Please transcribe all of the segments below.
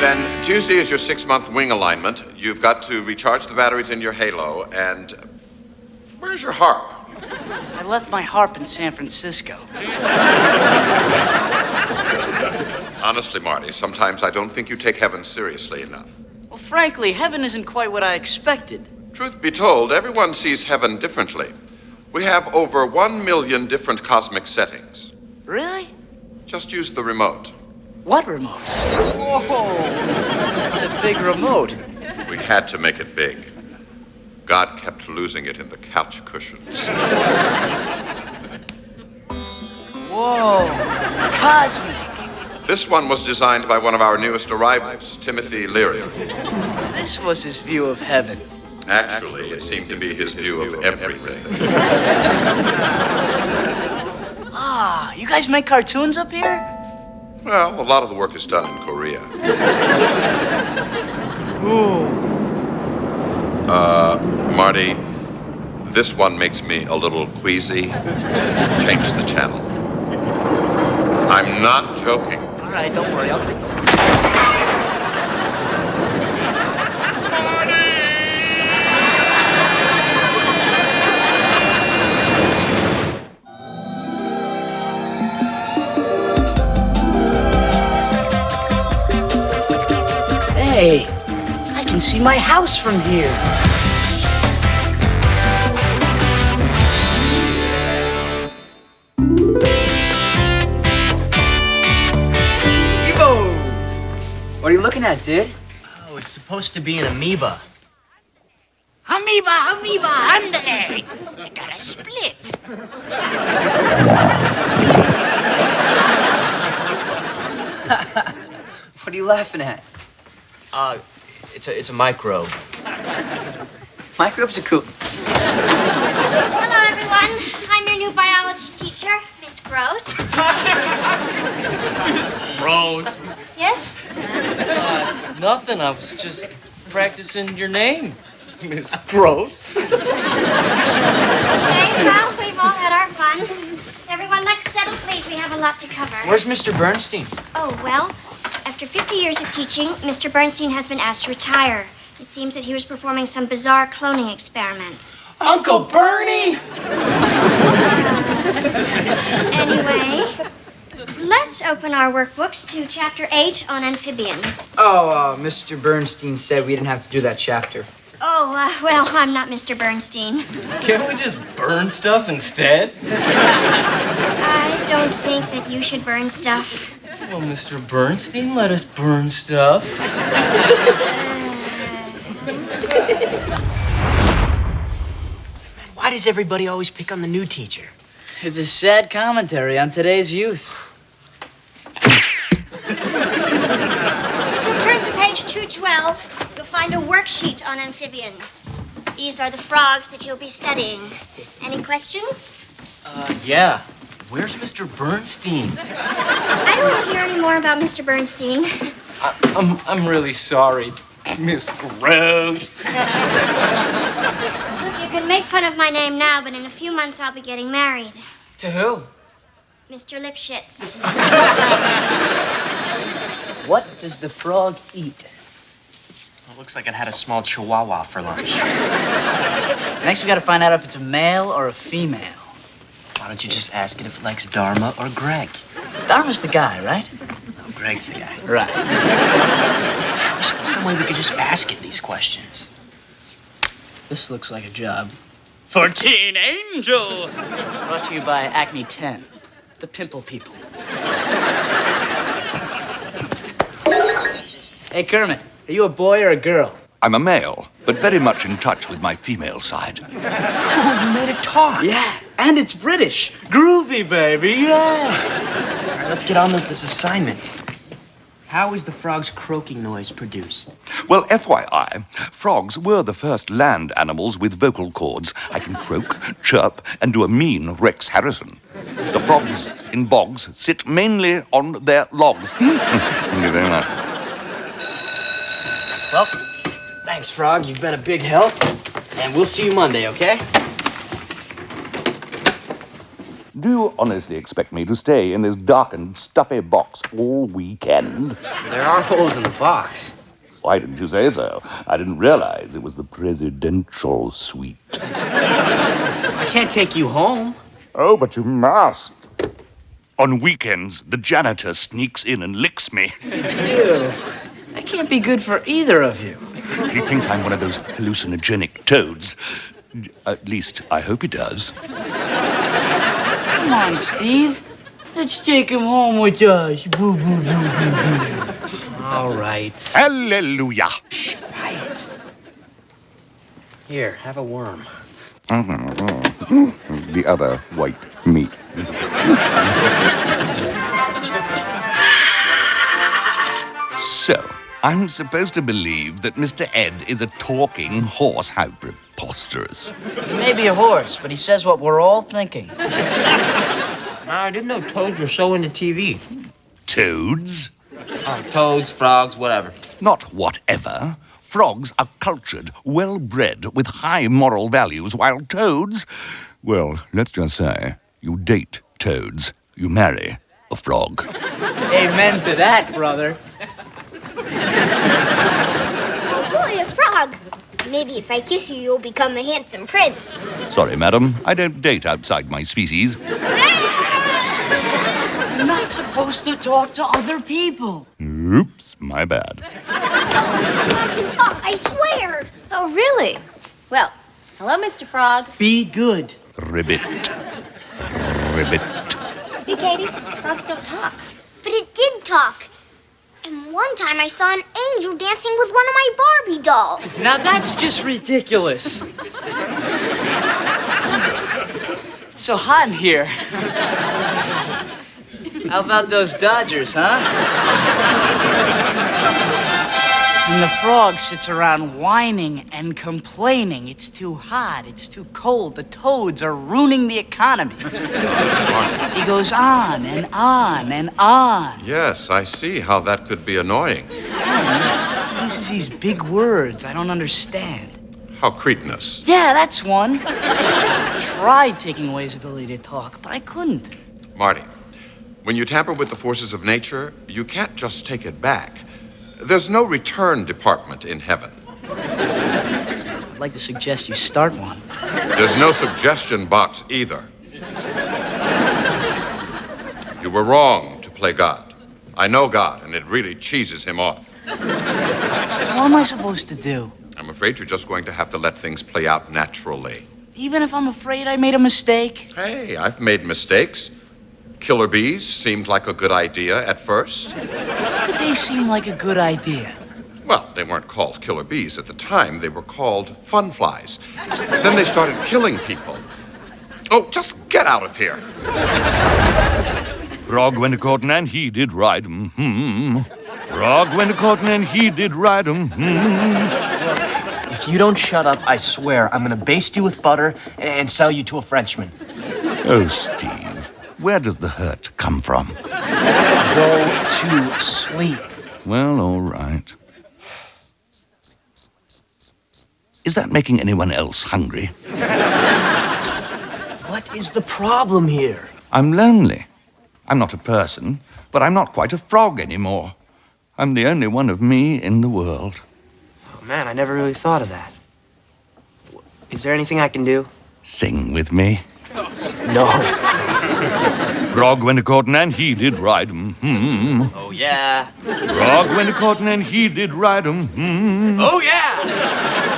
Then Tuesday is your 6-month wing alignment. You've got to recharge the batteries in your halo, and where's your harp? I left my harp in San Francisco. Honestly, Marty, sometimes I don't think you take heaven seriously enough. Well, frankly, heaven isn't quite what I expected. Truth be told, everyone sees heaven differently. We have over 1 million different cosmic settings. Really? Just use the remote. What remote? Whoa! That's a big remote. We had to make it big. God kept losing it in the couch cushions. Whoa! Cosmic. This one was designed by one of our newest arrivals, Timothy Leary. This was his view of heaven. Actually, it seemed to be his view of everything. Ah, you guys make cartoons up here? Well, a lot of the work is done in Korea. Ooh. Marty, this one makes me a little queasy. Change the channel. I'm not joking. All right, don't worry, I'll bring Hey, I can see my house from here. What are you looking at, dude? Oh, it's supposed to be an amoeba. Amoeba, andale! I got a split. What are you laughing at? It's a microbe. Microbes are cool. Hello, everyone. I'm your new biology teacher, Miss Gross. Miss Rose. Yes? Nothing. I was just practicing your name, Miss Gross. Okay, well, we've all had our fun. Everyone, let's settle, please. We have a lot to cover. Where's Mr. Bernstein? Oh, well, after 50 years of teaching, Mr. Bernstein has been asked to retire. It seems that he was performing some bizarre cloning experiments. Uncle Bernie! Anyway, let's open our workbooks to Chapter 8 on amphibians. Oh, Mr. Bernstein said we didn't have to do that chapter. Oh, well, I'm not Mr. Bernstein. Can't we just burn stuff instead? I don't think that you should burn stuff. Well, Mr. Bernstein let us burn stuff. Why does everybody always pick on the new teacher? It's a sad commentary on today's youth. If you turn to page 212, you'll find a worksheet on amphibians. These are the frogs that you'll be studying. Any questions? Yeah. Where's Mr. Bernstein? I don't want to hear any more about Mr. Bernstein. I'm really sorry, Miss Gross. Look, you can make fun of my name now, but in a few months I'll be getting married. To who? Mr. Lipschitz. What does the frog eat? It looks like it had a small chihuahua for lunch. Next, we gotta find out if it's a male or a female. Why don't you just ask it if it likes Dharma or Greg? Dharma's the guy, right? No, Greg's the guy. Right. There's some way we could just ask it these questions. This looks like a job. For Teen Angel! Brought to you by Acme 10, the pimple people. Hey, Kermit, are you a boy or a girl? I'm a male, but very much in touch with my female side. Cool, you made it talk. Yeah, and it's British. Groovy, baby, yeah! All right, let's get on with this assignment. How is the frog's croaking noise produced? Well, FYI, frogs were the first land animals with vocal cords. I can croak, chirp, and do a mean Rex Harrison. The frogs in bogs sit mainly on their logs. Thank you very much. Well, thanks, Frog. You've been a big help. And we'll see you Monday, okay? Do Do you honestly expect me to stay in this darkened, stuffy box all weekend? There are holes in the box. Why didn't you say so? I didn't realize it was the presidential suite. I can't take you home. Oh, but you must. On weekends, the janitor sneaks in and licks me. Ew. That can't be good for either of you. He thinks I'm one of those hallucinogenic toads. At least, I hope he does. Come on, Steve. Let's take him home with us. Boo, boo, boo, boo, boo. All right. Hallelujah. Shh, quiet. Here, have a worm. The other white meat. So, I'm supposed to believe that Mr. Ed is a talking horse. How preposterous. He may be a horse, but he says what we're all thinking. I didn't know toads were so into TV. Toads? Toads, frogs, whatever. Not whatever. Frogs are cultured, well-bred, with high moral values, while toads, well, let's just say, you date toads, you marry a frog. Amen to that, brother. Oh, boy, a frog. Maybe if I kiss you, you'll become a handsome prince. Sorry, madam, I don't date outside my species. You're not supposed to talk to other people. Oops, my bad. Frog can talk, I swear. Oh, really? Well, hello, Mr. Frog. Be good. Ribbit. Ribbit. See, Katie? Frogs don't talk. But it did talk. And one time I saw an angel dancing with one of my Barbie dolls. Now that's just ridiculous. It's so hot in here. How about those Dodgers, huh? And the frog sits around whining and complaining. It's too hot, it's too cold. The toads are ruining the economy. He goes on and on and on. Yes, I see how that could be annoying. He uses these big words I don't understand. How cretinous. Yeah, that's one. I tried taking away his ability to talk, but I couldn't. Marty, when you tamper with the forces of nature, you can't just take it back. There's no return department in heaven. I'd like to suggest you start one. There's no suggestion box either. You were wrong to play God. I know God, and it really cheeses him off. So what am I supposed to do? I'm afraid you're just going to have to let things play out naturally. Even if I'm afraid I made a mistake? Hey, I've made mistakes. Killer bees seemed like a good idea at first. How could they seem like a good idea? Well, they weren't called killer bees at the time. They were called fun flies. Then they started killing people. Oh, just get out of here. Frog went a-courting and he did ride 'em. Frog went a-courting and he did ride 'em. If you don't shut up, I swear I'm gonna baste you with butter and sell you to a Frenchman. Oh, Steve, where does the hurt come from? Go to sleep. Well, all right. Is that making anyone else hungry? What is the problem here? I'm lonely. I'm not a person, but I'm not quite a frog anymore. I'm the only one of me in the world. Oh, man, I never really thought of that. Is there anything I can do? Sing with me. No. Frog went a-courting and he did ride 'em. Oh, yeah. Frog went a-courting and he did ride 'em. Oh, yeah!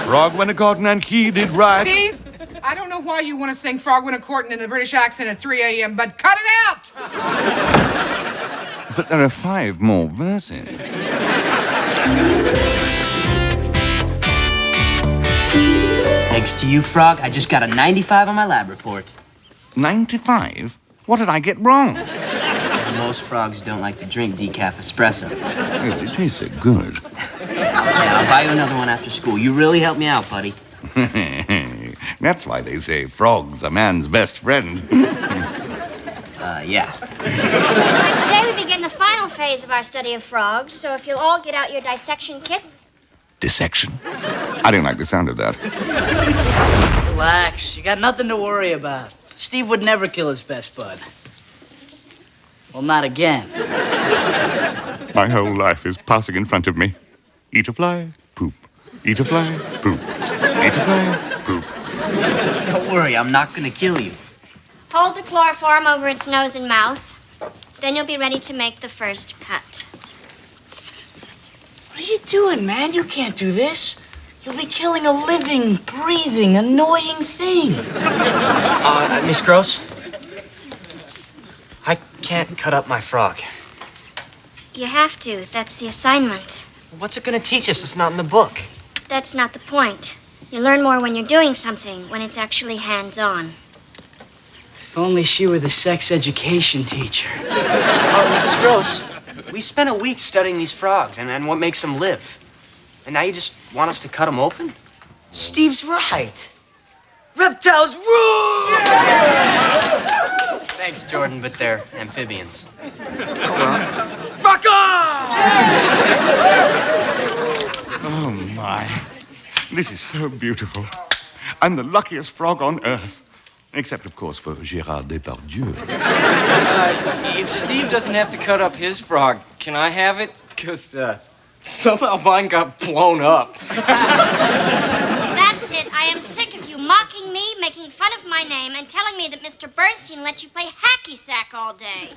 Frog went a-courting and he did ride. Steve, I don't know why you want to sing Frog Went A-Courting in the British accent at 3 a.m., but cut it out! But there are 5 more verses. Thanks to you, Frog, I just got a 95 on my lab report. 95? What did I get wrong? Most frogs don't like to drink decaf espresso. It tastes so good. Yeah, I'll buy you another one after school. You really helped me out, buddy. That's why they say frog's a man's best friend. Yeah. Today we begin the final phase of our study of frogs, so if you'll all get out your dissection kits. Dissection? I don't like the sound of that. Relax. You got nothing to worry about. Steve would never kill his best bud. Well, not again. My whole life is passing in front of me. Eat a fly, poop. Eat a fly, poop. Eat a fly, poop. Don't worry, I'm not gonna kill you. Hold the chloroform over its nose and mouth. Then you'll be ready to make the first cut. What are you doing, man? You can't do this. You'll be killing a living, breathing, annoying thing. Miss Gross? I can't cut up my frog. You have to. That's the assignment. What's it gonna teach us? It's not in the book. That's not the point. You learn more when you're doing something, when it's actually hands-on. If only she were the sex education teacher. Miss Gross, we spent a week studying these frogs and what makes them live. And now you just want us to cut them open? Steve's right. Reptiles rule! Thanks, Jordan, but they're amphibians. Rock on! Oh, my. This is so beautiful. I'm the luckiest frog on earth. Except, of course, for Gérard Depardieu. If Steve doesn't have to cut up his frog, can I have it? Because somehow mine got blown up. That's it. I am sick of you mocking me, making fun of my name, and telling me that Mr. Bernstein let you play hacky sack all day.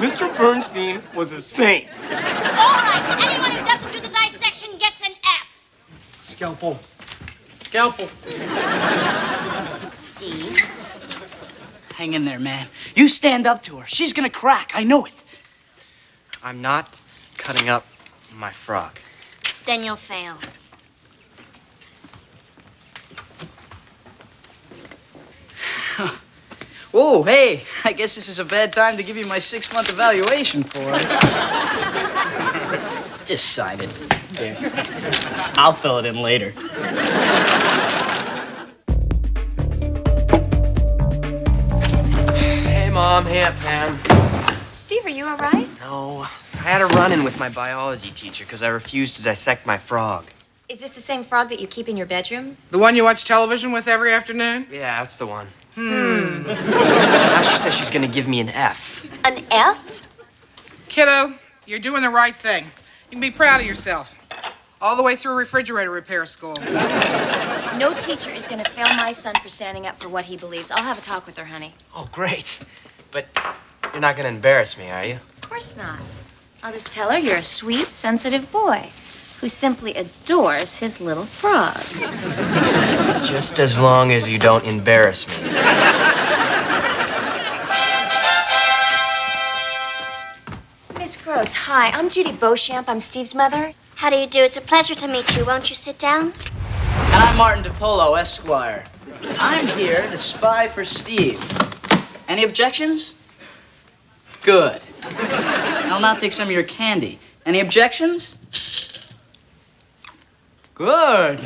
Mr. Bernstein was a saint. All right, anyone who doesn't do the dissection gets an F. Scalpel. Scalpel. Steve. Hang in there, man. You stand up to her. She's gonna crack. I know it. I'm not cutting up my frog. Then you'll fail. Oh, hey. I guess this is a bad time to give you my 6-month evaluation for it. Just sign it. Here. I'll fill it in later. Hey, Mom. Hey, Aunt Pam. Steve, are you all right? No, I had a run-in with my biology teacher because I refused to dissect my frog. Is this the same frog that you keep in your bedroom? The one you watch television with every afternoon? Yeah, that's the one. Now she says she's gonna give me an F. An F? Kiddo, you're doing the right thing. You can be proud of yourself. All the way through refrigerator repair school. No teacher is going to fail my son for standing up for what he believes. I'll have a talk with her, honey. Oh, great. But you're not gonna embarrass me, are you? Of course not. I'll just tell her you're a sweet, sensitive boy who simply adores his little frog. Just as long as you don't embarrass me. Miss Gross, hi. I'm Judy Beauchamp. I'm Steve's mother. How do you do? It's a pleasure to meet you. Won't you sit down? And I'm Martin DiPolo, Esquire. I'm here to spy for Steve. Any objections? Good. I'll now take some of your candy. Any objections? Good.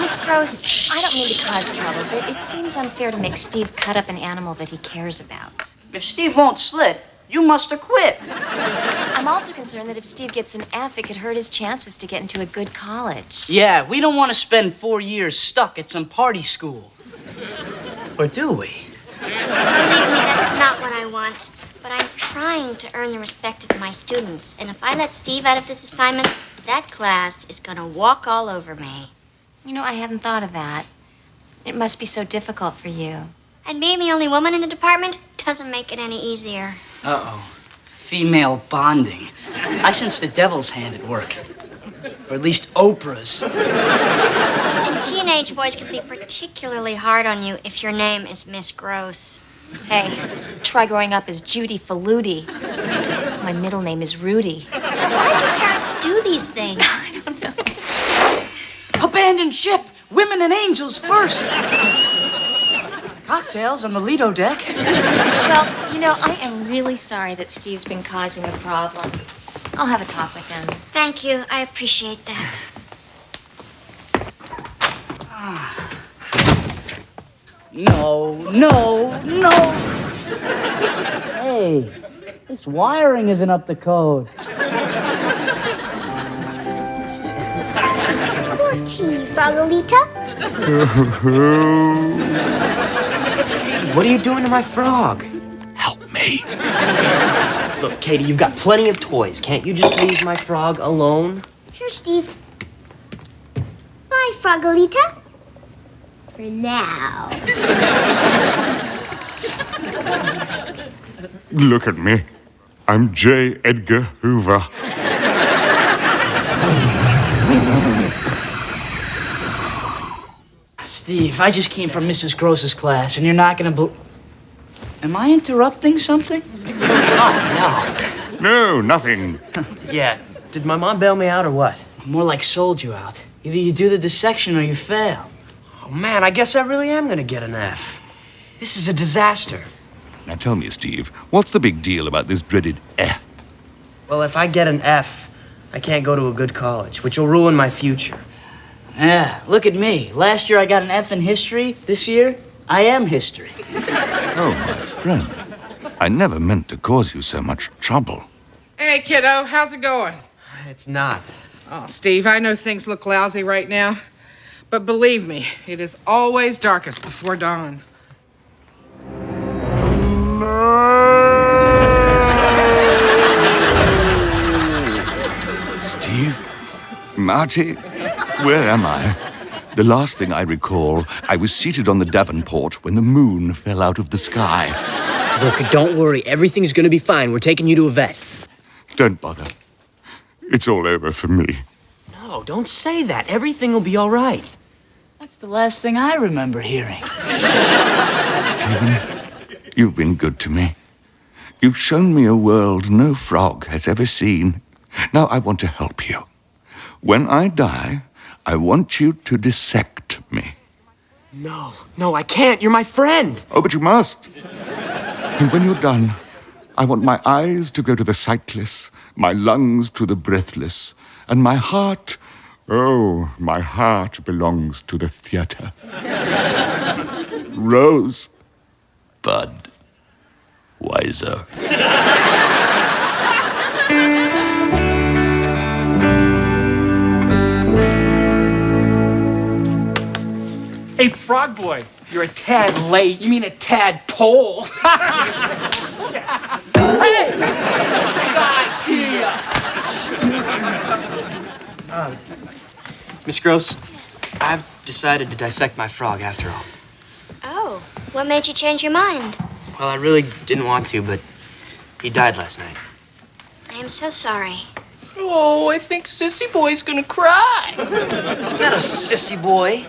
Miss Gross, I don't mean to cause trouble, but it seems unfair to make Steve cut up an animal that he cares about. If Steve won't slit, you must have quit. I'm also concerned that if Steve gets an F, it could hurt his chances to get into a good college. Yeah, we don't want to spend 4 years stuck at some party school. Or do we? Believe me, that's not what I want. But I'm trying to earn the respect of my students. And if I let Steve out of this assignment, that class is going to walk all over me. You know, I hadn't thought of that. It must be so difficult for you. And being the only woman in the department doesn't make it any easier. Uh-oh. Female bonding. I sense the devil's hand at work. Or at least Oprah's. And teenage boys can be particularly hard on you if your name is Miss Gross. Hey, try growing up as Judy Faluti. My middle name is Rudy. Why do parents do these things? I don't know. Abandon ship! Women and angels first! Cocktails on the Lido deck. Well, you know, I am really sorry that Steve's been causing a problem. I'll have a talk with him. Thank you. I appreciate that. No. Hey, this wiring isn't up to code. Tea, Frogolita? what are you doing to my frog? Help me. Look, Katie, you've got plenty of toys. Can't you just leave my frog alone? Sure, Steve. Bye, Frogolita. For now. Look at me. I'm J. Edgar Hoover. Steve, I just came from Mrs. Gross's class, and you're not gonna Am I interrupting something? No, nothing. Yeah, did my mom bail me out or what? More like sold you out. Either you do the dissection or you fail. Oh, man, I guess I really am gonna get an F. This is a disaster. Now tell me, Steve, what's the big deal about this dreaded F? Well, if I get an F, I can't go to a good college, which will ruin my future. Yeah, look at me. Last year I got an F in history. This year, I am history. Oh, my friend. I never meant to cause you so much trouble. Hey, kiddo, how's it going? It's not. Oh, Steve, I know things look lousy right now, but believe me, it is always darkest before dawn. Steve? Marty? Where am I? The last thing I recall, I was seated on the Davenport when the moon fell out of the sky. Look, don't worry. Everything's gonna be fine. We're taking you to a vet. Don't bother. It's all over for me. No, don't say that. Everything will be all right. That's the last thing I remember hearing. Stephen, you've been good to me. You've shown me a world no frog has ever seen. Now I want to help you. When I die, I want you to dissect me. No, I can't. You're my friend. Oh, but you must. And when you're done, I want my eyes to go to the sightless, my lungs to the breathless, and my heart, oh, my heart belongs to the theater. Rose, Bud, Wiser. Hey, Frog Boy, you're a tad late. You mean a tadpole? Hey! Good idea! Miss Gross? Yes. I've decided to dissect my frog after all. Oh, what made you change your mind? Well, I really didn't want to, but he died last night. I am so sorry. Oh, I think Sissy Boy's gonna cry. He's not a sissy boy.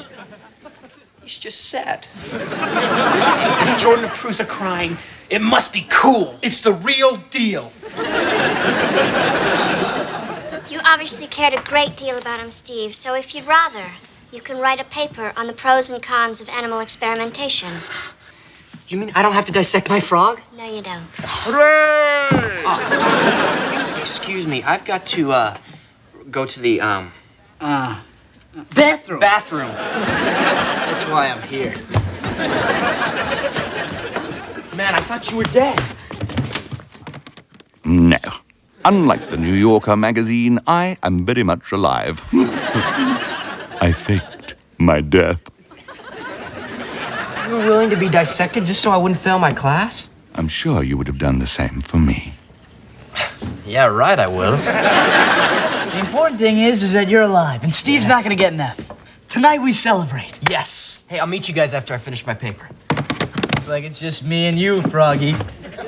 He's just sad. If Jordan approves of crying, it must be cool. It's the real deal. You obviously cared a great deal about him, Steve, so if you'd rather, you can write a paper on the pros and cons of animal experimentation. You mean I don't have to dissect my frog? No, you don't. Hooray! Excuse me, I've got to, go to the, Bathroom. bathroom. That's why I'm here. Man, I thought you were dead. No. Unlike the New Yorker magazine, I am very much alive. I faked my death. You were willing to be dissected just so I wouldn't fail my class? I'm sure you would have done the same for me. Yeah, right, I will. The important thing is that you're alive, and Steve's not gonna get an F. Tonight we celebrate. Yes. Hey, I'll meet you guys after I finish my paper. It's like it's just me and you, Froggy.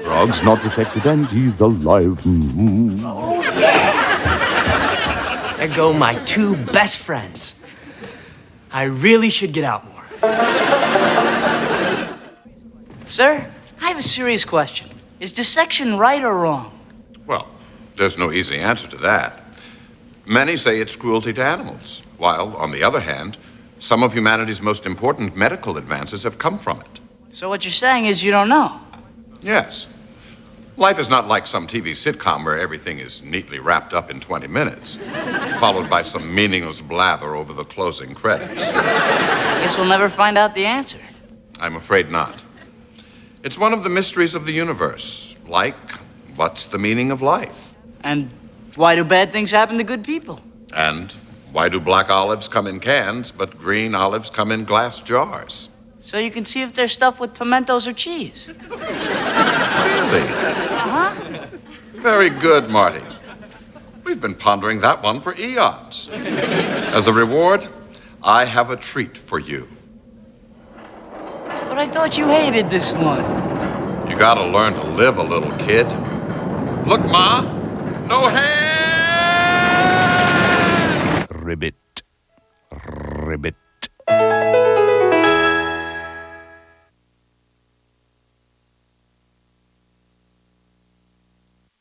Frog's not dissected and he's alive. Oh, yeah. There go my two best friends. I really should get out more. Sir, I have a serious question. Is dissection right or wrong? Well, there's no easy answer to that. Many say it's cruelty to animals, while, on the other hand, some of humanity's most important medical advances have come from it. So what you're saying is you don't know? Yes. Life is not like some TV sitcom where everything is neatly wrapped up in 20 minutes, followed by some meaningless blather over the closing credits. Guess we'll never find out the answer. I'm afraid not. It's one of the mysteries of the universe, like, what's the meaning of life? And why do bad things happen to good people? And why do black olives come in cans, but green olives come in glass jars? So you can see if they're stuffed with pimentos or cheese. Really? Uh-huh. Very good, Marty. We've been pondering that one for eons. As a reward, I have a treat for you. But I thought you hated this one. You gotta learn to live a little, kid. Look, Ma, no hair! Ribbit. Ribbit.